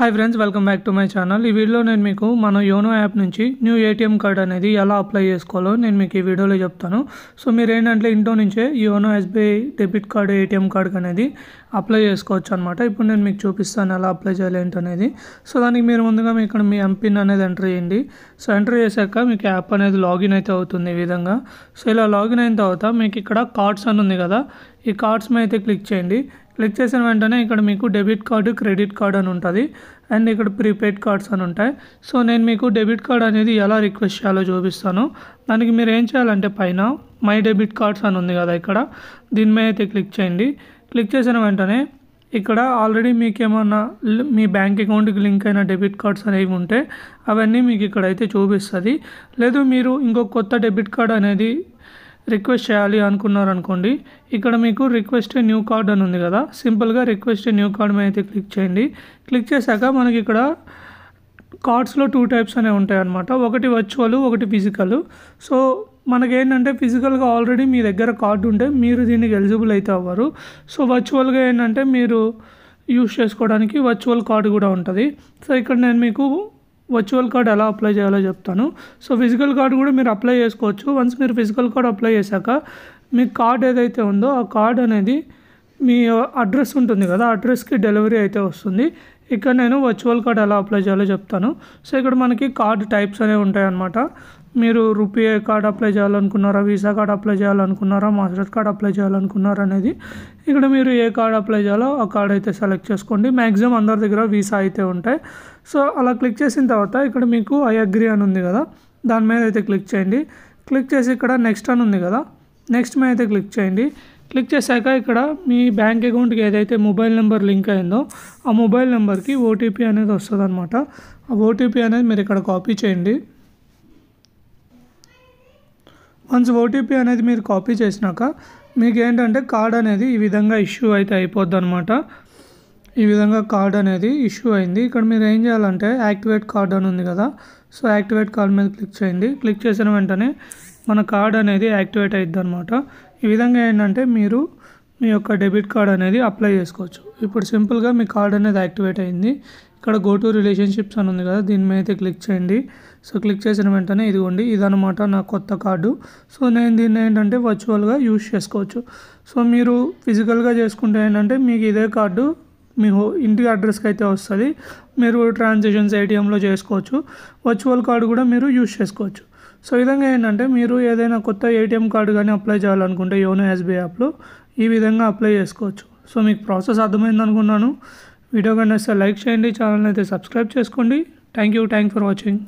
Hi friends, welcome back to my channel. ఈ వీడియోలో నేను మీకు మన యోనో యాప్ నుంచి న్యూ ఏటీఎం కార్డ్ అనేది ఎలా అప్లై చేసుకోవాలో నేను మీకు ఈ వీడియోలో చెప్తాను. సో మీరు ఏంటంటే ఇంట్లో నుంచే YONO SBI debit card ATM card అనేది అప్లై చేసుకోవచ్చు అనమాట. ఇప్పుడు నేను మీకు చూపిస్తాను ఎలా అప్లై చేయాలి ఏంటనేది. సో దానికి మీరు ముందుగా ఇక్కడ మీ ఎంపిన్ అనేది ఎంటర్ చేయండి. సో ఎంటర్ చేశాక మీకు యాప్ అనేది లాగిన్ అయితే అవుతుంది ఈ విధంగా. సో ఇలా లాగిన్ అయిన తర్వాత మీకు ఇక్కడ కార్డ్స్ అని ఉంది కదా, ఈ కార్డ్స్ మీద అయితే క్లిక్ చేయండి. క్లిక్ చేసిన వెంటనే ఇక్కడ మీకు డెబిట్ కార్డు, క్రెడిట్ కార్డ్ అని ఉంటుంది అండ్ ఇక్కడ ప్రీపెయిడ్ కార్డ్స్ అని ఉంటాయి. సో నేను మీకు డెబిట్ కార్డ్ అనేది ఎలా రిక్వెస్ట్ చేయాలో చూపిస్తాను. దానికి మీరు ఏం చేయాలంటే పైన మై డెబిట్ కార్డ్స్ అని ఉంది కదా, ఇక్కడ దీని మీద అయితే క్లిక్ చేయండి. క్లిక్ చేసిన వెంటనే ఇక్కడ ఆల్రెడీ మీకు ఏమన్నా మీ బ్యాంక్ అకౌంట్కి లింక్ అయిన డెబిట్ కార్డ్స్ అనేవి ఉంటే అవన్నీ మీకు ఇక్కడైతే చూపిస్తుంది. లేదు మీరు ఇంకో కొత్త డెబిట్ కార్డ్ అనేది రిక్వెస్ట్ చేయాలి అనుకున్నారనుకోండి, ఇక్కడ మీకు రిక్వెస్ట్ న్యూ కార్డ్ అని ఉంది కదా, సింపుల్గా రిక్వెస్ట్ న్యూ కార్డ్ మీద అయితే క్లిక్ చేయండి. క్లిక్ చేశాక మనకి ఇక్కడ కార్డ్స్లో 2 టైప్స్ అనేవి ఉంటాయి అన్నమాట. ఒకటి వర్చువల్, ఒకటి ఫిజికల్. సో మనకేంటంటే ఫిజికల్గా ఆల్రెడీ మీ దగ్గర కార్డు ఉంటే మీరు దీనికి ఎలిజిబుల్ అయితే అవ్వరు. సో వర్చువల్గా ఏంటంటే మీరు యూస్ చేసుకోవడానికి వర్చువల్ కార్డు కూడా ఉంటుంది. సో ఇక్కడ నేను మీకు వర్చువల్ కార్డ్ ఎలా అప్లై చేయాలో చెప్తాను. సో ఫిజికల్ కార్డు కూడా మీరు అప్లై చేసుకోవచ్చు. వన్స్ మీరు ఫిజికల్ కార్డ్ అప్లై చేశాక మీ కార్డ్ ఏదైతే ఉందో ఆ కార్డ్ అనేది మీ అడ్రస్ ఉంటుంది కదా, అడ్రస్కి డెలివరీ అయితే వస్తుంది. ఇక్కడ నేను వర్చువల్ కార్డ్ ఎలా అప్లై చేయాలో చెప్తాను. సో ఇక్కడ మనకి కార్డ్ టైప్స్ అనేవి ఉంటాయి అన్నమాట. మీరు రూపీ కార్డ్ అప్లై చేయాలనుకున్నారా, వీసా కార్డ్ అప్లై చేయాలనుకున్నారా, మాస్టర్ కార్డ్ అప్లై చేయాలనుకున్నారా అనేది ఇక్కడ మీరు ఏ కార్డ్ అప్లై చేయాలో ఆ కార్డ్ అయితే సెలెక్ట్ చేసుకోండి. మ్యాక్సిమం అందరి దగ్గర వీసా అయితే ఉంటాయి. సో అలా క్లిక్ చేసిన తర్వాత ఇక్కడ మీకు ఐ అగ్రీ అని ఉంది కదా, దాని మీద అయితే క్లిక్ చేయండి. క్లిక్ చేసి ఇక్కడ నెక్స్ట్ అని ఉంది కదా, నెక్స్ట్ మీద అయితే క్లిక్ చేయండి. క్లిక్ చేశాక ఇక్కడ మీ బ్యాంక్ అకౌంట్కి ఏదైతే మొబైల్ నెంబర్ లింక్ అయిందో ఆ మొబైల్ నెంబర్కి ఓటీపీ అనేది వస్తుంది అనమాట. ఆ ఓటీపీ అనేది మీరు ఇక్కడ కాపీ చేయండి. వన్స్ ఓటీపీ అనేది మీరు కాపీ చేసినాక మీకు ఏంటంటే కార్డ్ అనేది ఈ విధంగా ఇష్యూ అయితే అయిపోద్ది అనమాట. ఈ విధంగా కార్డ్ అనేది ఇష్యూ అయింది. ఇక్కడ మీరు ఏం చేయాలంటే యాక్టివేట్ కార్డ్ అని ఉంది కదా, సో యాక్టివేట్ కార్డ్ మీద క్లిక్ చేయండి. క్లిక్ చేసిన వెంటనే మన కార్డ్ అనేది యాక్టివేట్ అవుతుంది అనమాట. ఈ విధంగా ఏంటంటే మీరు మీ యొక్క డెబిట్ కార్డ్ అనేది అప్లై చేసుకోవచ్చు. ఇప్పుడు సింపుల్గా మీ కార్డ్ అనేది యాక్టివేట్ అయింది. ఇక్కడ గో టు రిలేషన్షిప్స్ అని ఉంది కదా, దీని మీద అయితే క్లిక్ చేయండి. సో క్లిక్ చేసిన వెంటనే ఇదిగోండి, ఇదనమాట నా కొత్త కార్డు. సో నేను దీన్ని ఏంటంటే వర్చువల్గా యూజ్ చేసుకోవచ్చు. సో మీరు ఫిజికల్గా చేసుకుంటే ఏంటంటే మీకు ఇదే కార్డు మీ ఇంటి అడ్రస్కి అయితే వస్తుంది. మీరు ట్రాన్సాక్షన్స్ ఏటీఎంలో చేసుకోవచ్చు. వర్చువల్ కార్డు కూడా మీరు యూజ్ చేసుకోవచ్చు. సో ఈ విధంగా ఏంటంటే మీరు ఏదైనా కొత్త ఏటీఎం కార్డు కానీ అప్లై చేయాలనుకుంటే యోనో ఎస్బీఐ యాప్లో ఈ విధంగా అప్లై చేసుకోవచ్చు. సో మీకు ప్రాసెస్ అర్థమైంది అనుకున్నాను. వీడియో కానీ లైక్ చేయండి, ఛానల్ అయితే సబ్స్క్రైబ్ చేసుకోండి. Thank you for watching.